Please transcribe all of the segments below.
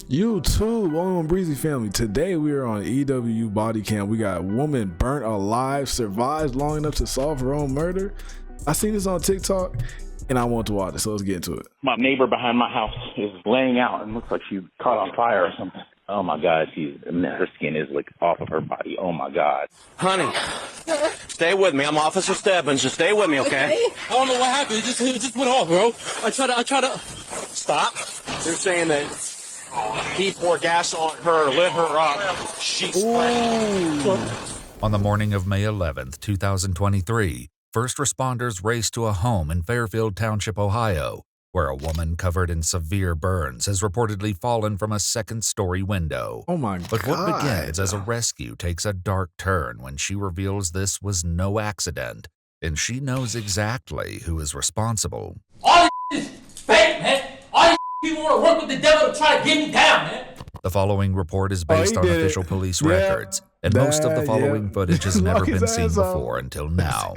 You too, only on Breezy Family. Today we are on EW body cam. We got woman burnt alive, survives long enough to solve her own murder. I seen this on TikTok and I want to watch it, so let's get into it. My neighbor behind my house is laying out and looks like she caught on fire or something. Oh my God, her skin is like off of her body. Oh my God. Honey, stay with me. I'm Officer Stepmom. Just stay with me, okay? I don't know what happened. It just went off, bro. I try to Stop. They're saying that he poured gas on her, lit her up. She's On the morning of May 11th, 2023, first responders raced to a home in Fairfield Township, Ohio, where a woman covered in severe burns has reportedly fallen from a second-story window. Oh my But God. what begins as a rescue takes a dark turn when she reveals this was no accident, and she knows exactly who is responsible. all this is fake, man. All these people want to work with the devil to try to get me down, man. The following report is based on official police records, and most of the following footage has never Lock his been seen ass off. before until now.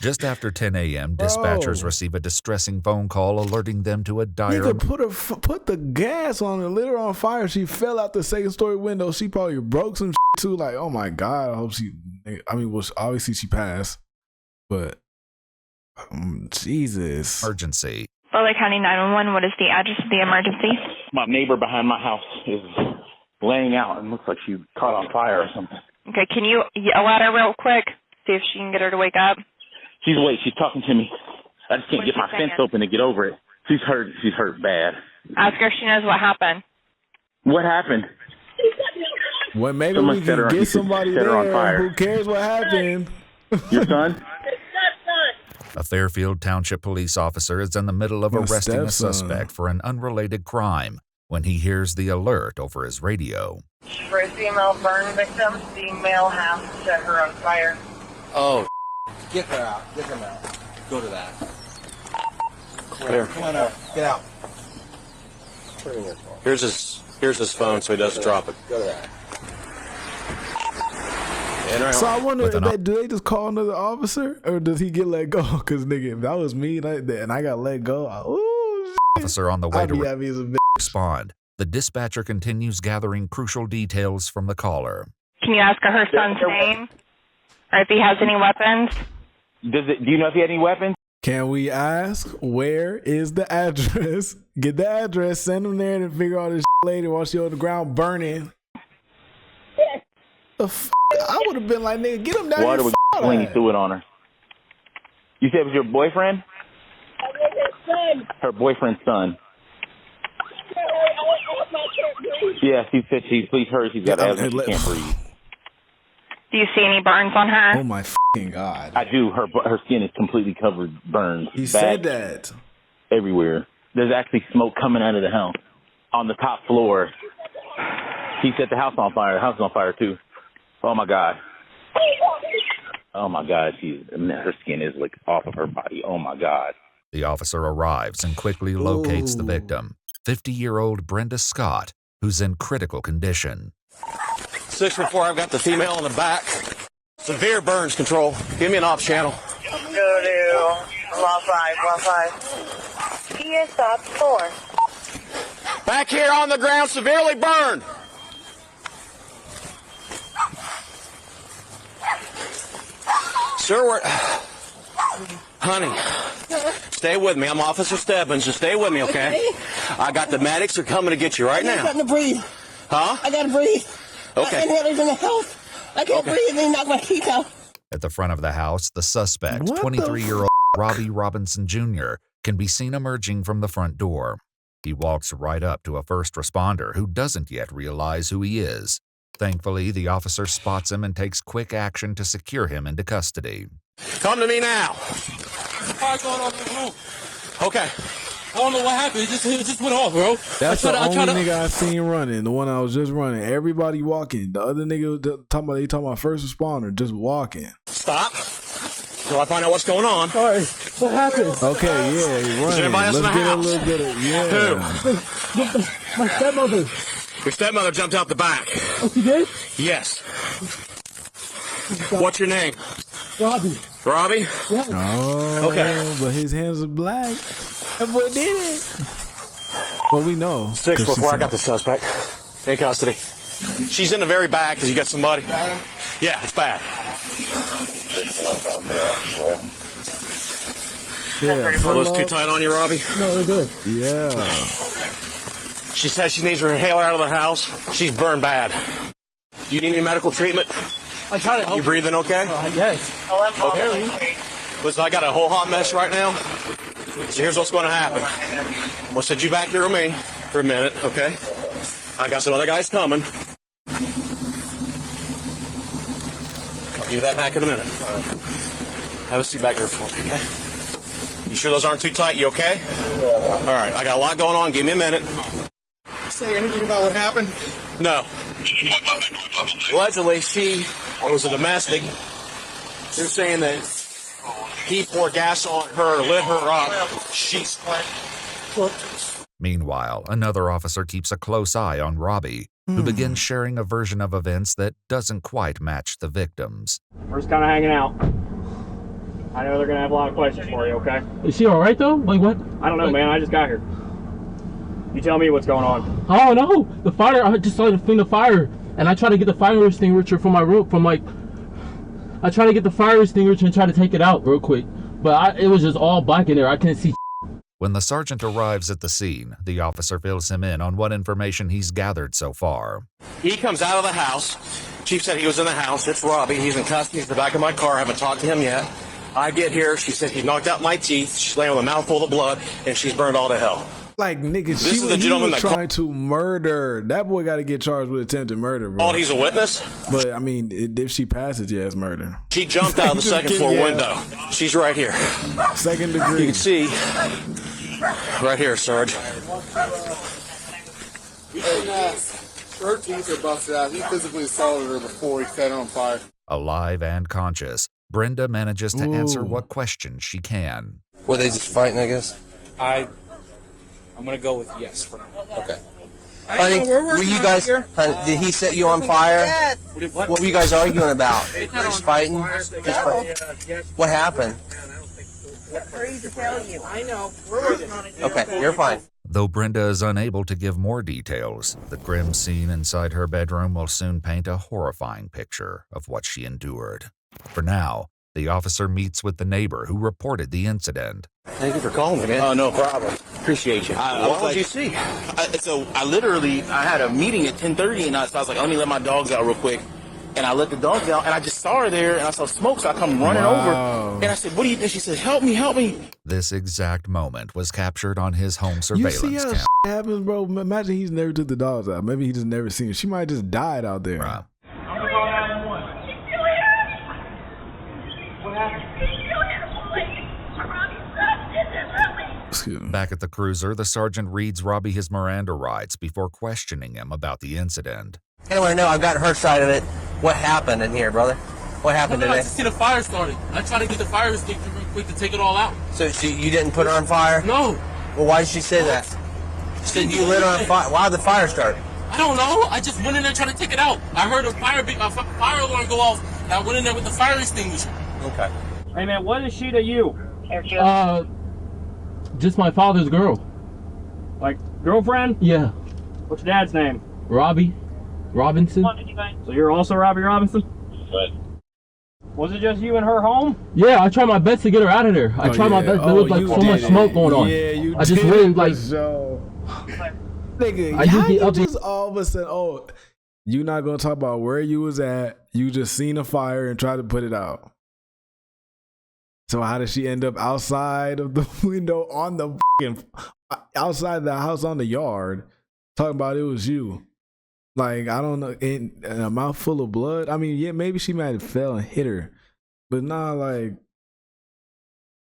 Just after 10 a.m., dispatchers receive a distressing phone call alerting them to a dire... Nigga put the gas on her, lit her on fire. She fell out the second story window. She probably broke some too. Like, oh my God, I hope well, obviously she passed, but Jesus. emergency. Butler County 911, what is the address of the emergency? My neighbor behind my house is laying out and looks like she caught on fire or something. Okay, can you yell at her real quick? See if she can get her to wake up. She's awake. She's talking to me. I just can't What get is my she fence saying? open to get over it. She's hurt. She's hurt bad. Ask her if she knows what happened. What happened? Well, maybe Someone we set her can on- get somebody set her on there. fire. Who cares what happened? Your son? A Fairfield Township police officer is in the middle of My arresting a stepson. suspect for an unrelated crime when he hears the alert over his radio. For a female burn victim, the male has set her on fire. Oh, get her out. Get him out. Go to that. Clear. Come on out. Get out. Here's his phone so he doesn't drop it. Go to that. So I wonder, With an do they just call another officer, or does he get let go? Because nigga, if that was me and I got let go, Officer on the way I'd to be happy as a bitch. respond. The dispatcher continues gathering crucial details from the caller. Can you ask her son's name? Or if he has any weapons? Do you know if he had any weapons? Can we ask where is the address? Get the address, send them there, and figure out this later while she on the ground burning. The I would have been like, nigga, get him down Water here. was when he threw it on her. You said it was your boyfriend? Her boyfriend's son. Yeah, she said please hurry. She's got asthma. She can't breathe. Do you see any burns on her? Oh my God. I do. Her skin is completely covered, burns. He bags said that. everywhere. There's actually smoke coming out of the house on the top floor. He set the house on fire. The house is on fire too. Oh my God. Oh my God. Her skin is like off of her body. Oh my God. The officer arrives and quickly locates the victim, 50-year-old Brenda Scott, who's in critical condition. 614, I've got the female in the back. Severe burns control. Give me an off channel. Go to Law 5. Kia stop 4. Back here on the ground, severely burned. Sir, honey, stay with me. I'm Officer Stepmom. Just stay with me, okay? I got the medics are coming to get you right now. I gotta breathe. Huh? I gotta breathe. Okay. My inhaler's in the house. I can't breathe and they knock my teeth out. At the front of the house, the suspect, What the 23-year-old Robbie Robinson Jr., can be seen emerging from the front door. He walks right up to a first responder who doesn't yet realize who he is. Thankfully, the officer spots him and takes quick action to secure him into custody. Come to me now. Fire going off in the room. Okay. I don't know what happened. It just went off, bro. That's the only nigga I seen running. The one I was just running. Everybody walking. The other nigga talking about first responder just walking. Stop. Till I find out what's going on. Sorry. What happened? Okay, yeah, he running. anybody else in Let's the get a house? little bit of yeah. My stepmother. Your stepmother jumped out the back. Oh, she did? Yes. What's your name? Robbie. Robbie? Yeah. Oh, Okay. but his hands are black. That boy did it. Well, we know. 6 before I got the suspect in custody. She's in the very back because you got somebody. Yeah, it's bad. Yeah. Are those too tight on you, Robbie? No, they're good. Yeah. She says she needs her inhaler out of the house. She's burned bad. Do you need any medical treatment? I tried to help. You breathing okay? Yes. Okay. Listen, I got a whole hot mess right now. So here's what's going to happen. We'll send you back here with me for a minute, okay? I got some other guys coming. I'll give you that back in a minute. Have a seat back here for me, okay? You sure those aren't too tight? You okay? All right, I got a lot going on. Give me a minute. Say anything about what happened? No. Allegedly, she was a domestic. They're saying that he poured gas on her, lit her up. She's... Meanwhile, another officer keeps a close eye on Robbie, who begins sharing a version of events that doesn't quite match the victims. We're just kind of hanging out. I know they're going to have a lot of questions for you, okay? Is she all right though? Like what? I don't know, man. I just got here. You tell me what's going on. Oh no, the fire. I just saw the thing, the fire, and I tried to get the fire extinguisher from my room. I tried to get the fire extinguisher and try to take it out real quick, but it was just all black in there. I couldn't see. When the sergeant arrives at the scene, the officer fills him in on what information he's gathered so far. He comes out of the house. Chief said he was in the house. It's Robbie. He's in custody. He's in the back of my car. I haven't talked to him yet. I get here. She said he knocked out my teeth. She's laying with a mouthful of blood, and she's burned all to hell. Like, nigga, This is the gentleman that trying to murder. That boy got to get charged with attempted murder, bro. Oh, he's a witness? But, I mean, if she passes, yeah, it's murder. She jumped out of the second floor window. She's right here. Second degree. You can see right here, Sarge. Her teeth are busted out. He physically assaulted her before he set her on fire. Alive and conscious, Brenda manages to answer what questions she can. Were they just fighting, I guess? I'm gonna go with yes for now. Okay. Honey, were you guys, honey, did he set you on fire? What were you guys arguing about? Just fighting? What happened? I know. We're working on it. Okay, you're fine. Though Brenda is unable to give more details, the grim scene inside her bedroom will soon paint a horrifying picture of what she endured. For now, the officer meets with the neighbor who reported the incident. Thank you for calling me, man. Oh, no problem. Appreciate you. What did you see? I had a meeting at 10:30, and so I was like, let me let my dogs out real quick. And I let the dogs out, and I just saw her there, and I saw smoke, so I come running over. And I said, what do you think? She said, help me, help me. This exact moment was captured on his home surveillance You see how camera. happens, bro? Imagine he's never took the dogs out. Maybe he just never seen her. She might have just died out there. Right. Back at the cruiser, the sergeant reads Robbie his Miranda rights before questioning him about the incident. I want to know, I've got her side of it. What happened in here, brother? What happened I today? just see the fire started. I tried to get the fire extinguisher real quick to take it all out. So you didn't put her on fire? No. Well, why did she say that? She said you lit her on fire. Why did the fire start? I don't know. I just went in there trying to take it out. I heard a fire alarm go off, and I went in there with the fire extinguisher. Okay. Hey, man, what is she to you? Just my father's girl. Like, girlfriend? Yeah. What's your dad's name? Robbie Robinson. So you're also Robbie Robinson? Right. Was it just you and her home? Yeah, I tried my best to get her out of there. I tried my best. There was like so much smoke going on. Yeah, you I just did went like, nigga, how you just all of a sudden, you not gonna talk about where you was at, you just seen a fire and tried to put it out. So how did she end up outside of the window on the outside the house on the yard talking about it was you? Like, I don't know, in a mouth full of blood. I mean, yeah, maybe she might have fell and hit her, but nah, like,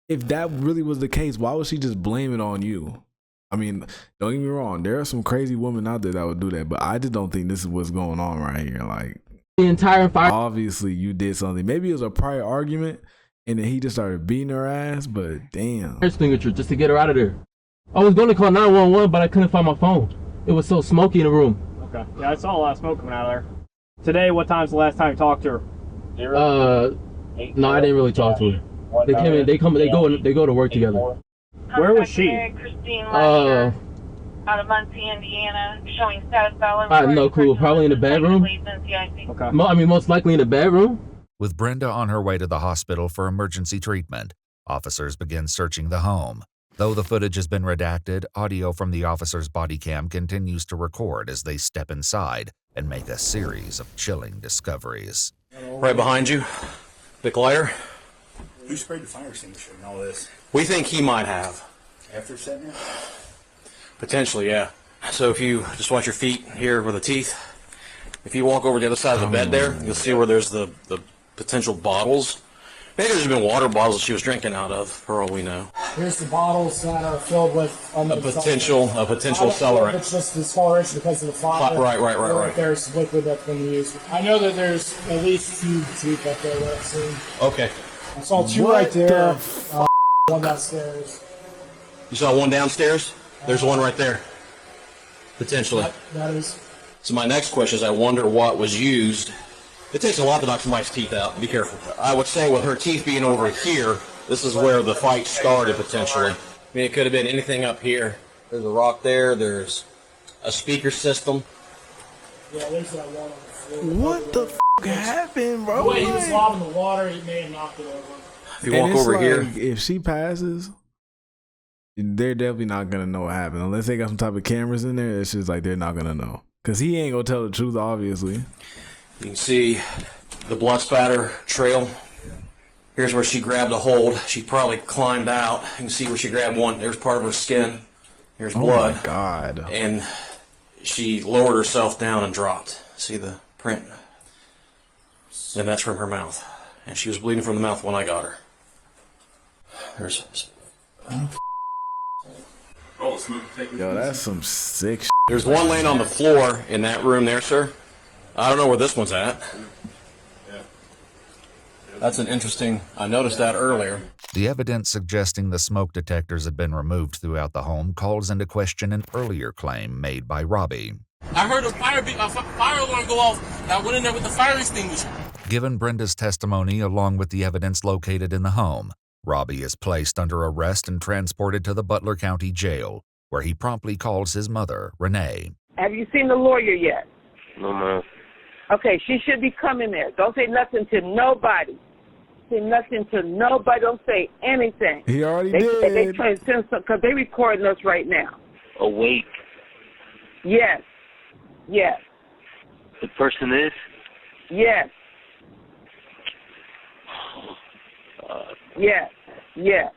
if that really was the case, why would she just blame it on you? I mean, don't get me wrong, there are some crazy women out there that would do that, but I just don't think this is what's going on right here. Like, the entire fire. Obviously, you did something. Maybe it was a prior argument, and then he just started beating her ass, but damn. Extinguisher just to get her out of there. I was going to call 911, but I couldn't find my phone. It was so smoky in the room. Okay. Yeah, I saw a lot of smoke coming out of there. Today, what time's the last time you talked to her? No, I didn't really talk to her. They came in. They go to work together. Where was she? out of Muncie, Indiana, showing status valid. I have no clue. Probably in the bedroom. Okay. I mean, most likely in the bedroom. With Brenda on her way to the hospital for emergency treatment, officers begin searching the home. Though the footage has been redacted, audio from the officer's body cam continues to record as they step inside and make a series of chilling discoveries. Right behind you, Big lighter. Who sprayed the fire extinguisher and all this? We think he might have. After setting it? Potentially, yeah. So if you just watch your feet here where the teeth, if you walk over the other side of the bed there, you'll see where there's the potential bottles. Maybe there's been water bottles she was drinking out of, for all we know. Here's the bottles that are filled with A potential accelerant. It's just discoloration because of the fire. Right. There's liquid that's been used. I know that there's at least 2 teeth up there that I've seen. Okay. I saw 2 right there. One downstairs. You saw one downstairs? There's one right there. Potentially. That is. So my next question is, I wonder what was used. It takes a lot to knock somebody's teeth out. Be careful. I would say with her teeth being over here, this is where the fight started potentially. I mean, it could have been anything up here. There's a rock there. There's a speaker system. Yeah, there's that one on the floor. What the f happened, bro? The way he was lobbing the water, he may have knocked it over. If you walk over here, if she passes, they're definitely not gonna know what happened unless they got some type of cameras in there. It's just like they're not gonna know because he ain't gonna tell the truth, obviously. you can see the blood spatter trail. Here's where she grabbed a hold. She probably climbed out. You can see where she grabbed one. There's part of her skin. There's blood. Oh my God. And she lowered herself down and dropped. See the print? And that's from her mouth. And she was bleeding from the mouth when I got her. There's... Yo, that's some sick shit. There's one laying on the floor in that room there, sir. I don't know where this one's at. That's an interesting... I noticed that earlier. The evidence suggesting the smoke detectors had been removed throughout the home calls into question an earlier claim made by Robbie. I heard a fire alarm go off, and I went in there with the fire extinguisher. Given Brenda's testimony along with the evidence located in the home, Robbie is placed under arrest and transported to the Butler County Jail, where he promptly calls his mother, Renee. Have you seen the lawyer yet? No, ma'am. Okay, she should be coming there. Don't say nothing to nobody. Say nothing to nobody. Don't say anything. He already did. They trying to send some, because they're recording us right now. Awake. Yes. Yes. The person is? Yes. Yes. Yes.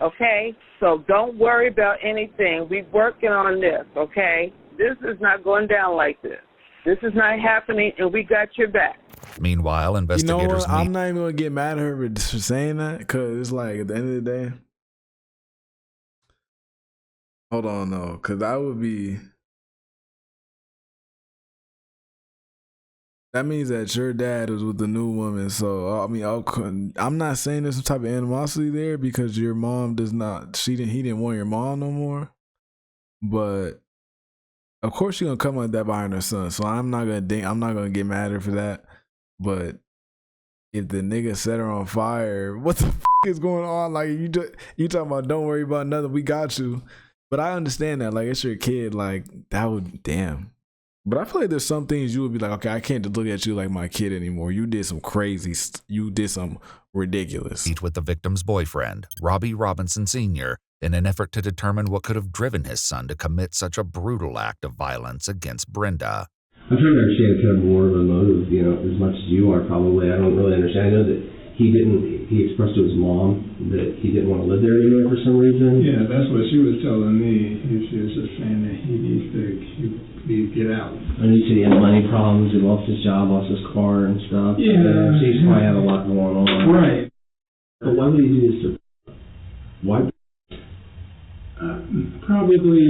Okay? So don't worry about anything. We're working on this, okay? This is not going down like this. This is not happening, and we got your back. Meanwhile, investigators You know what? I'm not even going to get mad at her for saying that, because it's like, at the end of the day, hold on, though, because that would be... That means that your dad was with the new woman. So I mean, I'm not saying there's some type of animosity there because your mom does not. He didn't want your mom no more. But of course, she's gonna come like that behind her son. So I'm not gonna get mad at her for that. But if the nigga set her on fire, what the f is going on? Like you talking about? Don't worry about nothing. We got you. But I understand that. Like it's your kid. Like that would damn. But I feel like there's some things you would be like, okay, I can't just look at you like my kid anymore. You did some crazy, you did some ridiculous. Meet with the victim's boyfriend, Robbie Robinson Sr., in an effort to determine what could have driven his son to commit such a brutal act of violence against Brenda. I'm trying to understand kind of more of the motive, as much as you are probably. I don't really understand. I know that he expressed to his mom that he didn't want to live there anymore for some reason. Yeah, that's what she was telling me. She was just saying that he needs to get out. I know you said he had money problems. He lost his job, lost his car and stuff. Yeah. So he's probably had a lot going on. Right. But why would he do this to... Why? Probably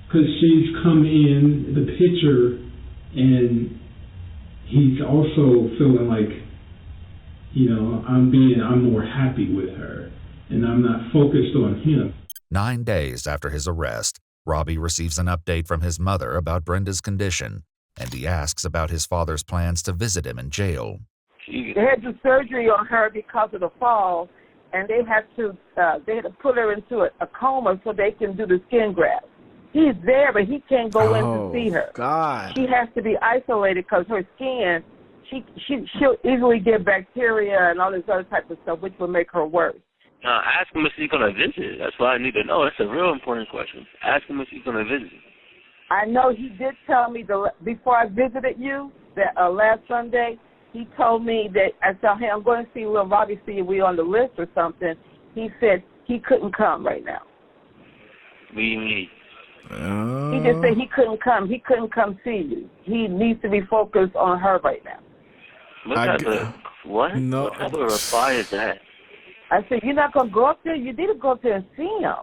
because she's come in the picture and he's also feeling like, I'm more happy with her and I'm not focused on him. 9 days after his arrest, Robbie receives an update from his mother about Brenda's condition, and he asks about his father's plans to visit him in jail. They had to do surgery on her because of the fall, and they had to put her into a coma so they can do the skin graft. He's there, but he can't go in to see her. God. She has to be isolated because her skin, she'll easily get bacteria and all this other type of stuff, which will make her worse. Ask him if he's going to visit. That's what I need to know. That's a real important question. Ask him if he's going to visit. I know he did tell me before I visited you that last Sunday. He told me that I said, "Hey, I'm going to see Lil Robbie, see if we on the list or something." He said he couldn't come right now. What do you mean? He just said he couldn't come. He couldn't come see you. He needs to be focused on her right now. What? No. What type of reply is that? I said, you're not going to go up there? You need to go up there and see him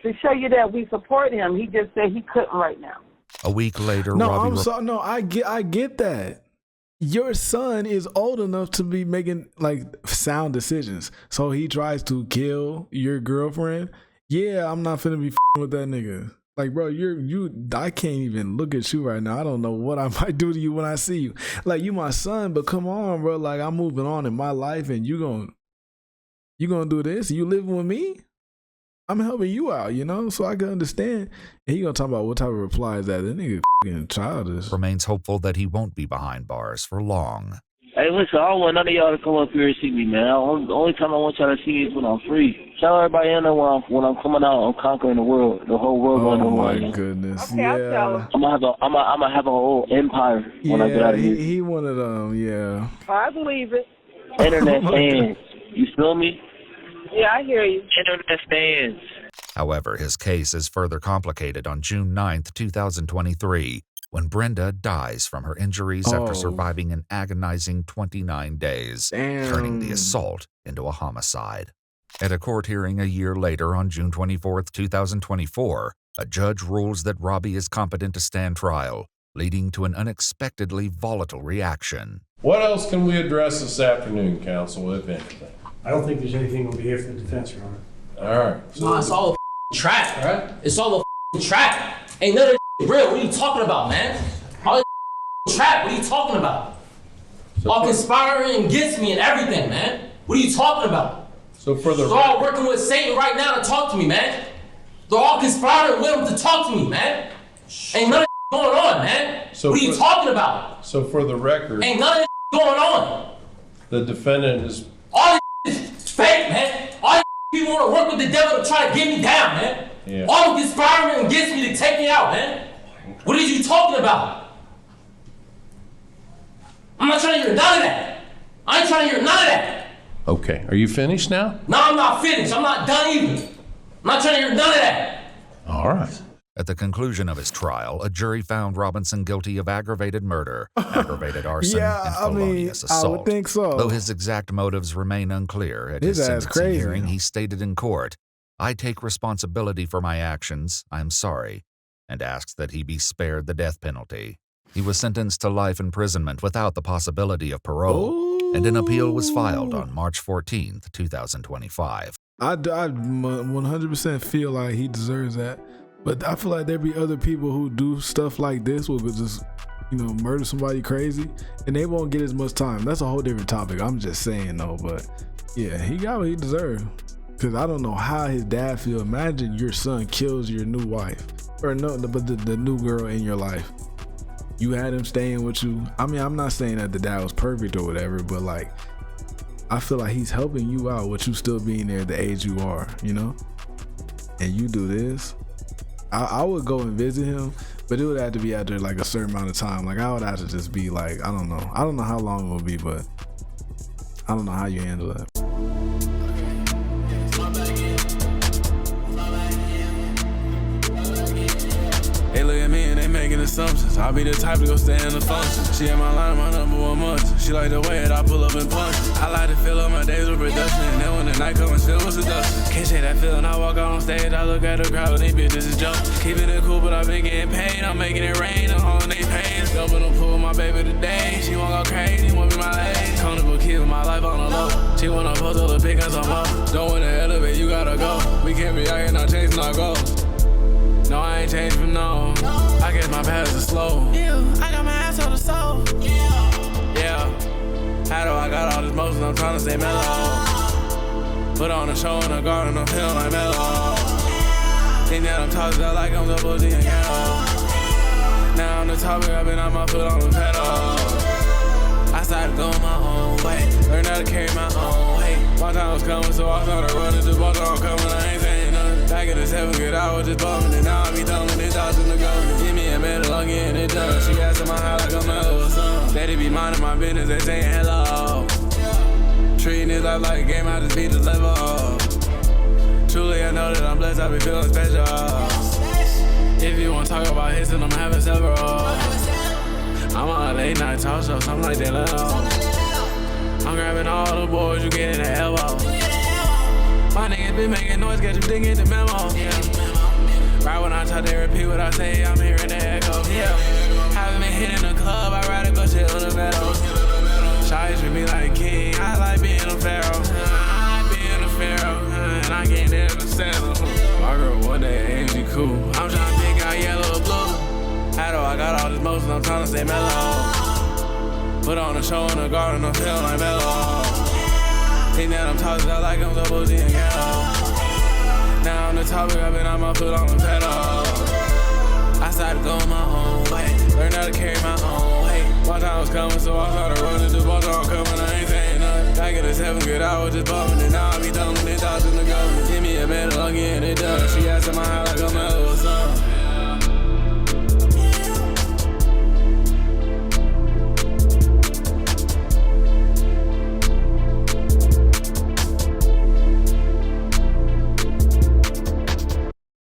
to show you that we support him. He just said he couldn't right now. A week later, No, Robbie I'm sorry. No, I get that. Your son is old enough to be making like sound decisions. So he tries to kill your girlfriend. Yeah, I'm not finna be with that nigga. Like, bro, I can't even look at you right now. I don't know what I might do to you when I see you. Like, you my son, but come on, bro. Like, I'm moving on in my life, and you gonna do this? You living with me? I'm helping you out, you know, so I can understand. And he gonna talk about what type of reply is that? That nigga fucking childish. Remains hopeful that he won't be behind bars for long. Hey, listen, I don't want none of y'all to come up here and see me, man. The only time I want y'all to see me is when I'm free. Tell everybody I know when I'm coming out, I'm conquering the world, the whole world. Oh my goodness! Okay, I'll tell him. I'm gonna have a whole empire when I get out of here. He one of them, yeah. I believe it. Internet fans, you feel me? Yeah, I hear you. Internet fans. However, his case is further complicated on June 9th, 2023, when Brenda dies from her injuries after surviving an agonizing 29 days, turning the assault into a homicide. At a court hearing a year later on June 24th, 2024, a judge rules that Robbie is competent to stand trial, leading to an unexpectedly volatile reaction. What else can we address this afternoon, counsel, if anything? I don't think there's anything over here for the defense, Your Honor. All right. Nah, it's all a trap, right? It's all a trap. Ain't none of this real. What are you talking about, man? All this trap. What are you talking about? All conspiring against me and everything, man. What are you talking about? So for the They're all working with Satan right now to talk to me, man. They're all conspiring with him to talk to me, man. Ain't none of this going on, man. So what are you talking about? So for the record, ain't none of this going on. The defendant is all this is fake, man. All people want to work with the devil to try to get me down, man. Yeah. All of conspiring against me to take me out, man. What are you talking about? I'm not trying to hear none of that. I ain't trying to hear none of that. okay. Are you finished now? No, I'm not finished. I'm not done either. I'm not trying to hear none of that. All right. At the conclusion of his trial, a jury found Robinson guilty of aggravated murder, aggravated arson, and felonious assault. I would think so. Though his exact motives remain unclear, at His his ass sentencing crazy. hearing, he stated in court, "I take responsibility for my actions, I'm sorry," and asks that he be spared the death penalty. He was sentenced to life imprisonment without the possibility of parole, and an appeal was filed on March 14th, 2025. I 100% feel like he deserves that. But I feel like there be other people who do stuff like this, will just, murder somebody crazy, and they won't get as much time. That's a whole different topic. I'm just saying though, but yeah, he got what he deserved. Cause I don't know how his dad feel. Imagine your son kills your new wife, or no, but the new girl in your life. You had him staying with you. I mean, I'm not saying that the dad was perfect or whatever, but like, I feel like he's helping you out with you still being there at the age you are, and you do this. I would go and visit him, but it would have to be after like a certain amount of time. Like I would have to just be like, I don't know how long it will be, but I don't know how you handle that. They look at me and they making assumptions. I'll be the type to go stay in the function. She at my line, my number one munch. She like the way that I pull up and punch. I like to fill up my days with production, and then when the night comes, still with seduction. Can't shake that feeling. I walk out on stage, I look at the crowd, these bitches is joking. Keeping it cool, but I've been getting paid. I'm making it rain, I'm hauling they pain. Jumping the pool with my baby today. She won't go crazy, won't be my lady. Comfortable keeping my life on the low. She wanna post all the pick on some more. Don't wanna elevate, you gotta go. We can't be out here not chasing our goals. No, I ain't changed for no. I guess my paths are slow. Yeah, I got my ass on the soul. Yeah. How do I got all this motion? I'm trying to stay mellow. Put on a show in the garden, I'm feeling like mellow. Think that I'm tossed out like I'm double D and yellow. Now on the topic, I've been on my foot on the pedal. I started going my own way, learned how to carry my own weight. My time was coming, so I started running. Just walked on coming, I ain't saying nothing. Back in the 7th grade, I was just bumming, and now I be thumbing it, tossing the gun. Give me a medal, I'm getting it done. She asking my high like a mellow or something. Daddy be minding my business, they saying hello. Treating this life like a game, I just beat the level. Truly, I know that I'm blessed, I be feeling special. If you wanna talk about hits, then I'm having several. I'm on a late night talk show, something like that low. I'm grabbing all the boys, you get in the elbow. My niggas been making noise, get you digging the memo. Right when I talk, they repeat what I say, I'm hearing the echo. Haven't been hitting the club, I'd rather go chill on the meadow. Shawty treat me like a king, I like being a pharaoh. I like being a pharaoh, and I can't ever settle. My girl one day ain't she cool. I'm trying to pick out yellow or blue. How do I got all this motion, I'm trying to stay mellow. Put on a show in the garden, I'm feeling like mellow. Think that I'm tossed out like I'm double D and yellow. Now on the topic, I've been on my foot on the pedal. I started going my own way, learned how to carry my own weight. My time was coming, so I started running. Just walked on coming, I ain't saying nothing. Back in the 7th grade, I was just bumming, and now I be thumbing it, tossing the gun. Give me a medal, I'm getting it done. She asking my high like a mellow or something.